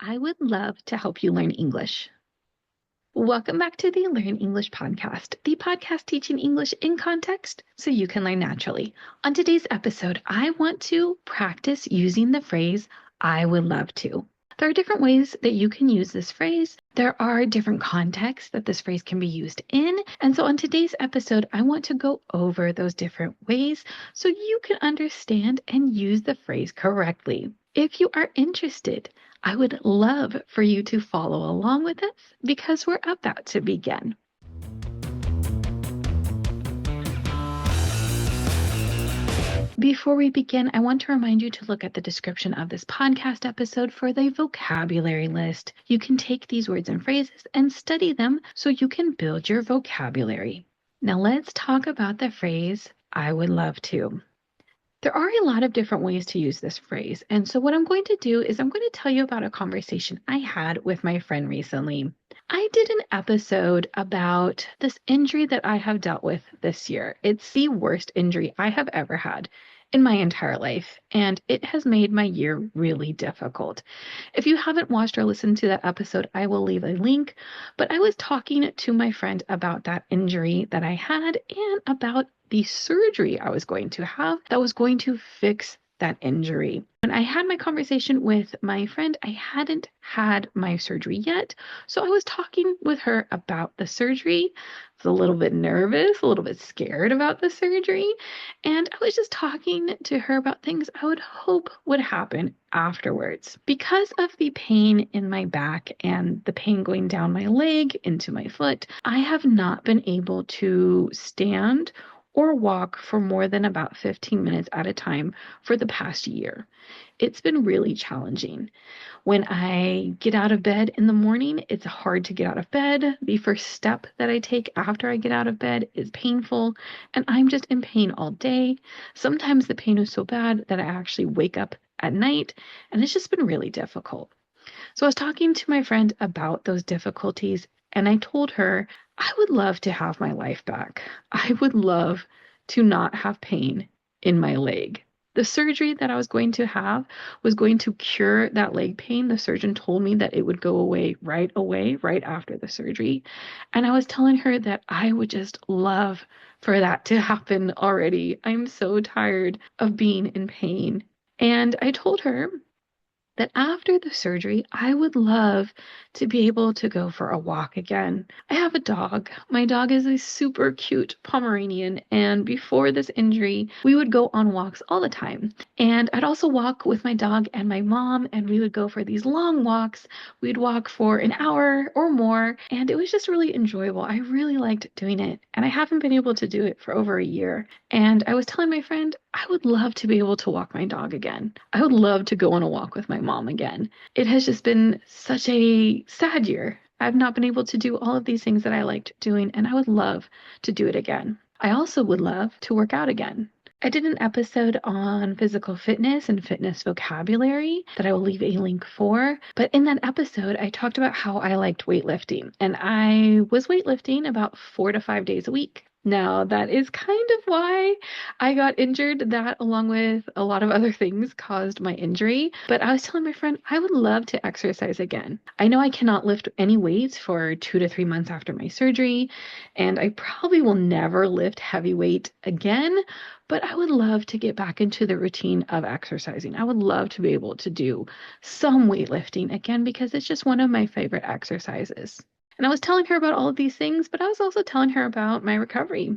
I would love to help you learn English. Welcome back to the Learn English podcast, the podcast teaching English in context so you can learn naturally. On today's episode, I want to practice using the phrase, I would love to. There are different ways that you can use this phrase. There are different contexts that this phrase can be used in. And so on today's episode, I want to go over those different ways so you can understand and use the phrase correctly. If you are interested, I would love for you to follow along with us because we're about to begin. Before we begin, I want to remind you to look at the description of this podcast episode for the vocabulary list. You can take these words and phrases and study them so you can build your vocabulary. Now let's talk about the phrase, I would love to. There are a lot of different ways to use this phrase. And so what I'm going to do is I'm going to tell you about a conversation I had with my friend recently. I did an episode about this injury that I have dealt with this year. It's the worst injury I have ever had in my entire life, and it has made my year really difficult. If you haven't watched or listened to that episode, I will leave a link, but I was talking to my friend about that injury that I had and about the surgery I was going to have that was going to fix that injury. When I had my conversation with my friend, I hadn't had my surgery yet. So I was talking with her about the surgery. I was a little bit nervous, a little bit scared about the surgery. And I was just talking to her about things I would hope would happen afterwards. Because of the pain in my back and the pain going down my leg into my foot, I have not been able to stand or walk for more than about 15 minutes at a time for the past year. It's been really challenging. When I get out of bed in the morning, it's hard to get out of bed. The first step that I take after I get out of bed is painful, and I'm just in pain all day. Sometimes the pain is so bad that I actually wake up at night, and it's just been really difficult. So I was talking to my friend about those difficulties, and I told her I would love to have my life back. I would love to not have pain in my leg. The surgery that I was going to have was going to cure that leg pain. The surgeon told me that it would go away, right after the surgery. And I was telling her that I would just love for that to happen already. I'm so tired of being in pain. And I told her that after the surgery, I would love to be able to go for a walk again. I have a dog. My dog is a super cute Pomeranian, and before this injury, we would go on walks all the time. And I'd also walk with my dog and my mom, and we would go for these long walks. We'd walk for an hour or more, and it was just really enjoyable. I really liked doing it, and I haven't been able to do it for over a year. And I was telling my friend, I would love to be able to walk my dog again. I would love to go on a walk with my mom again. It has just been such a sad year. I've not been able to do all of these things that I liked doing, and I would love to do it again. I also would love to work out again. I did an episode on physical fitness and fitness vocabulary that I will leave a link for. But in that episode, I talked about how I liked weightlifting, and I was weightlifting about 4 to 5 days a week. Now, that is kind of why I got injured. That, along with a lot of other things, caused my injury. But I was telling my friend, I would love to exercise again. I know I cannot lift any weights for 2 to 3 months after my surgery, and I probably will never lift heavy weight again. But I would love to get back into the routine of exercising. I would love to be able to do some weightlifting again because it's just one of my favorite exercises. And I was telling her about all of these things, but I was also telling her about my recovery.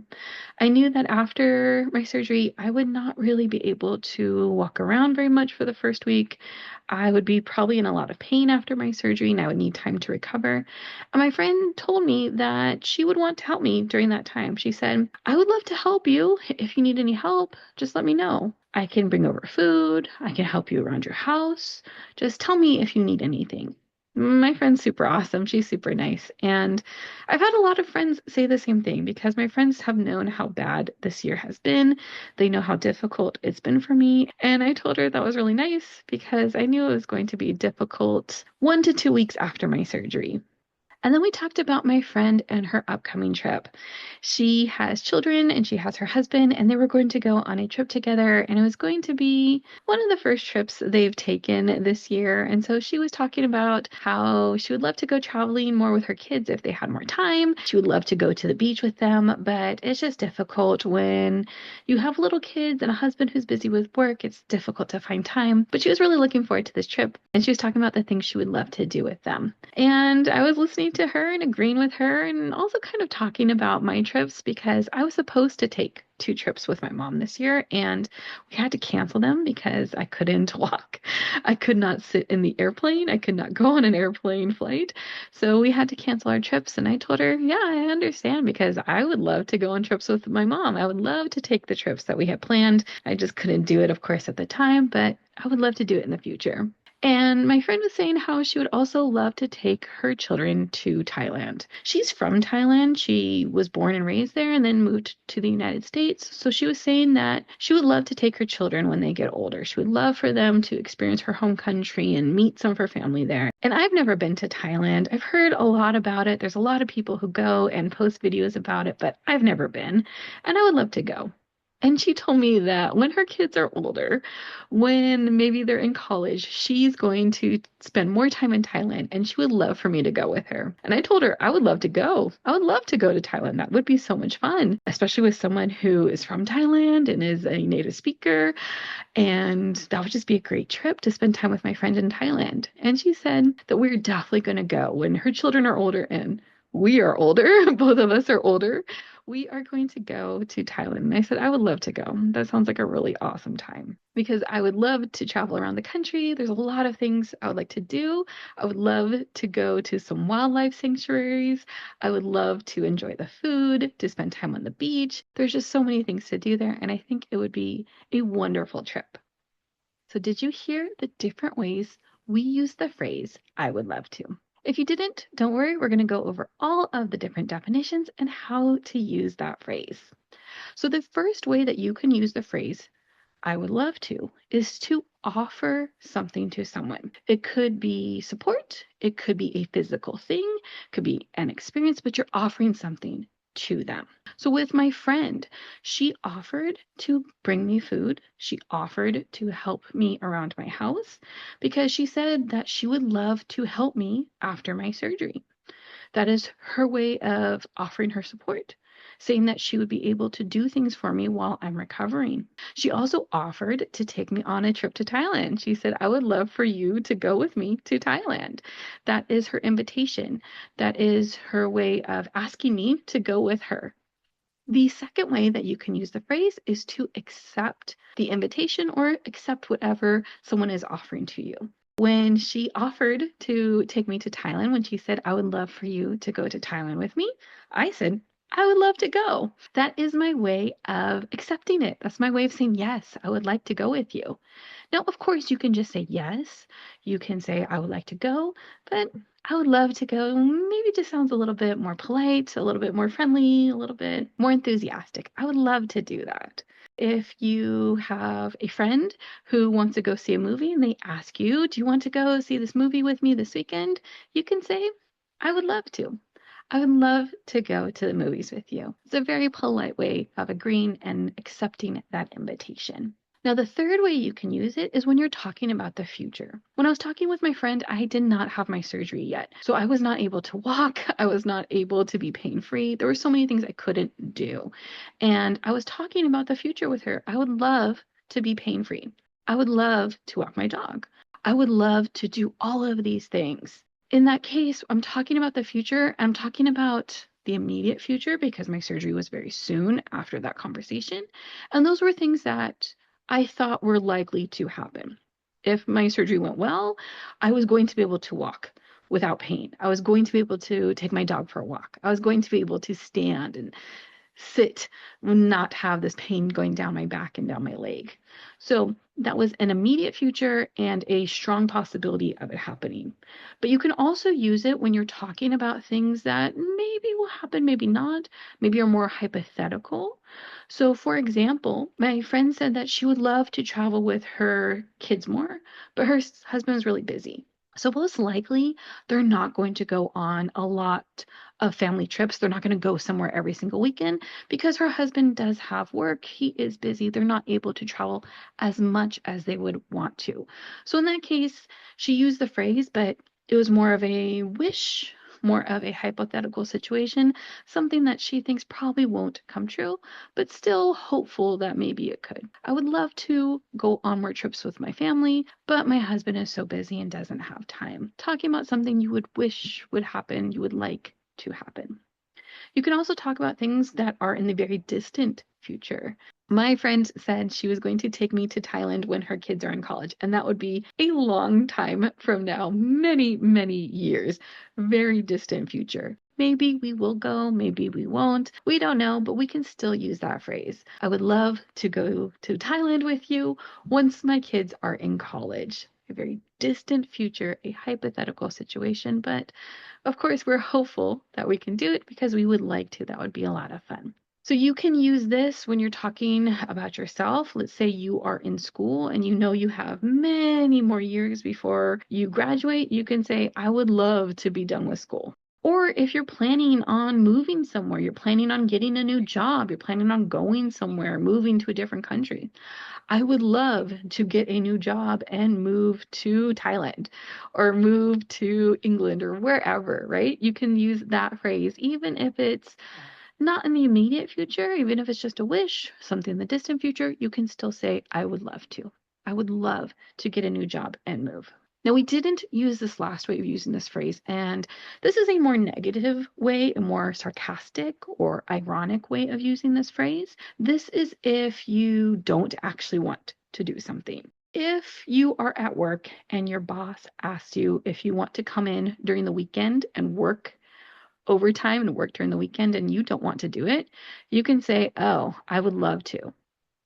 I knew that after my surgery, I would not really be able to walk around very much for the first week. I would be probably in a lot of pain after my surgery, and I would need time to recover. And my friend told me that she would want to help me during that time. She said, I would love to help you. If you need any help, just let me know. I can bring over food. I can help you around your house. Just tell me if you need anything. My friend's super awesome. She's super nice. And I've had a lot of friends say the same thing because my friends have known how bad this year has been. They know how difficult it's been for me. And I told her that was really nice because I knew it was going to be difficult 1 to 2 weeks after my surgery. And then we talked about my friend and her upcoming trip. She has children and she has her husband, and they were going to go on a trip together, and it was going to be one of the first trips they've taken this year. And so she was talking about how she would love to go traveling more with her kids if they had more time. She would love to go to the beach with them, but it's just difficult when you have little kids and a husband who's busy with work. It's difficult to find time. But she was really looking forward to this trip, and she was talking about the things she would love to do with them. And I was listening to her and agreeing with her and also kind of talking about my trips because I was supposed to take 2 trips with my mom this year, and we had to cancel them because I couldn't walk. I could not sit in the airplane. I could not go on an airplane flight. So we had to cancel our trips. And I told her, yeah, I understand because I would love to go on trips with my mom. I would love to take the trips that we had planned. I just couldn't do it, of course, at the time, but I would love to do it in the future. And my friend was saying how she would also love to take her children to Thailand. She's from Thailand. She was born and raised there and then moved to the United States. So she was saying that she would love to take her children when they get older. She would love for them to experience her home country and meet some of her family there. And I've never been to Thailand. I've heard a lot about it. There's a lot of people who go and post videos about it, but I've never been. And I would love to go. And she told me that when her kids are older, when maybe they're in college, she's going to spend more time in Thailand and she would love for me to go with her. And I told her I would love to go. I would love to go to Thailand. That would be so much fun, especially with someone who is from Thailand and is a native speaker. And that would just be a great trip to spend time with my friend in Thailand. And she said that we're definitely going to go when her children are older and we are older. Both of us are older. We are going to go to Thailand. And I said, I would love to go. That sounds like a really awesome time because I would love to travel around the country. There's a lot of things I would like to do. I would love to go to some wildlife sanctuaries. I would love to enjoy the food, to spend time on the beach. There's just so many things to do there. And I think it would be a wonderful trip. So, did you hear the different ways we use the phrase, I would love to? If you didn't, don't worry, we're going to go over all of the different definitions and how to use that phrase. So, the first way that you can use the phrase, I would love to, is to offer something to someone. It could be support, it could be a physical thing, it could be an experience, but you're offering something to them. So with my friend, she offered to bring me food. She offered to help me around my house because she said that she would love to help me after my surgery. That is her way of offering her support, saying that she would be able to do things for me while I'm recovering. She also offered to take me on a trip to Thailand. She said, I would love for you to go with me to Thailand. That is her invitation. That is her way of asking me to go with her. The second way that you can use the phrase is to accept the invitation or accept whatever someone is offering to you. When she offered to take me to Thailand, when she said, I would love for you to go to Thailand with me, I said, I would love to go. That is my way of accepting it. That's my way of saying, yes, I would like to go with you. Now, of course, you can just say yes. You can say, I would like to go, but I would love to go. Maybe just sounds a little bit more polite, a little bit more friendly, a little bit more enthusiastic. I would love to do that. If you have a friend who wants to go see a movie and they ask you, do you want to go see this movie with me this weekend? You can say, I would love to. I would love to go to the movies with you. It's a very polite way of agreeing and accepting that invitation. Now, the third way you can use it is when you're talking about the future. When I was talking with my friend, I did not have my surgery yet. So I was not able to walk. I was not able to be pain-free. There were so many things I couldn't do. And I was talking about the future with her. I would love to be pain-free. I would love to walk my dog. I would love to do all of these things. In that case, I'm talking about the future. I'm talking about the immediate future because my surgery was very soon after that conversation. And those were things that I thought were likely to happen. If my surgery went well, I was going to be able to walk without pain. I was going to be able to take my dog for a walk. I was going to be able to stand and sit, not have this pain going down my back and down my leg. So that was an immediate future and a strong possibility of it happening. But you can also use it when you're talking about things that maybe will happen, maybe not, maybe are more hypothetical. So, for example, my friend said that she would love to travel with her kids more, but her husband is really busy. So most likely, they're not going to go on a lot of family trips. They're not going to go somewhere every single weekend because her husband does have work. He is busy. They're not able to travel as much as they would want to. So in that case, she used the phrase, but it was more of a wish, more of a hypothetical situation, something that she thinks probably won't come true, but still hopeful that maybe it could. I would love to go on more trips with my family, but my husband is so busy and doesn't have time. Talking about something you would wish would happen, you would like to happen. You can also talk about things that are in the very distant future. My friend said she was going to take me to Thailand when her kids are in college, and that would be a long time from now, many, many years, very distant future. Maybe we will go, maybe we won't. We don't know, but we can still use that phrase. I would love to go to Thailand with you once my kids are in college. A very distant future, a hypothetical situation, but of course, we're hopeful that we can do it because we would like to. That would be a lot of fun. So you can use this when you're talking about yourself. Let's say you are in school and you know you have many more years before you graduate. You can say, I would love to be done with school. Or if you're planning on moving somewhere, you're planning on getting a new job, you're planning on going somewhere, moving to a different country. I would love to get a new job and move to Thailand or move to England or wherever, right? You can use that phrase, even if it's not in the immediate future, even if it's just a wish, something in the distant future, you can still say, I would love to. I would love to get a new job and move. Now, we didn't use this last way of using this phrase, and this is a more negative way, a more sarcastic or ironic way of using this phrase. This is if you don't actually want to do something. If you are at work and your boss asks you if you want to come in during the weekend and work overtime and work during the weekend and you don't want to do it, you can say, oh, I would love to.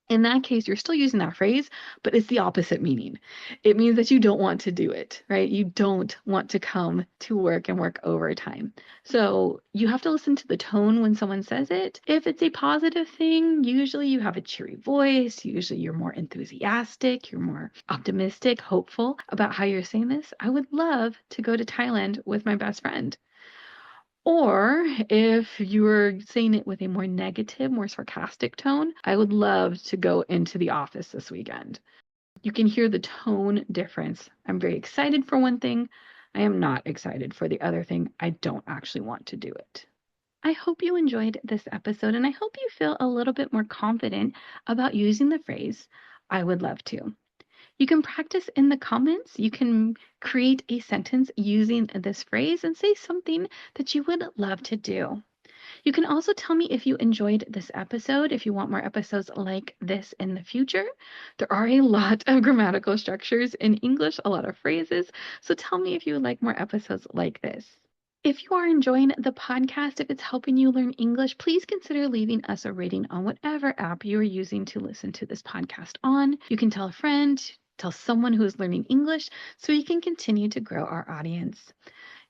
In that case, you're still using that phrase, but it's the opposite meaning. It means that you don't want to do it, right? You don't want to come to work and work overtime. So you have to listen to the tone when someone says it. If it's a positive thing, usually you have a cheery voice. Usually you're more enthusiastic, you're more optimistic, hopeful about how you're saying this. I would love to go to Thailand with my best friend. Or if you're saying it with a more negative, more sarcastic tone, I would love to go into the office this weekend. You can hear the tone difference. I'm very excited for one thing. I am not excited for the other thing. I don't actually want to do it. I hope you enjoyed this episode and I hope you feel a little bit more confident about using the phrase, I would love to. You can practice in the comments. You can create a sentence using this phrase and say something that you would love to do. You can also tell me if you enjoyed this episode, if you want more episodes like this in the future. There are a lot of grammatical structures in English, a lot of phrases. So tell me if you would like more episodes like this. If you are enjoying the podcast, if it's helping you learn English, please consider leaving us a rating on whatever app you are using to listen to this podcast on. You can tell a friend, tell someone who is learning English so we can continue to grow our audience.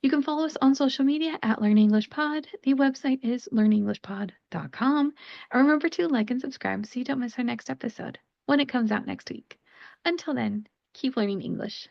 You can follow us on social media at Learn English Pod. The website is learnenglishpod.com. And remember to like and subscribe so you don't miss our next episode when it comes out next week. Until then, keep learning English.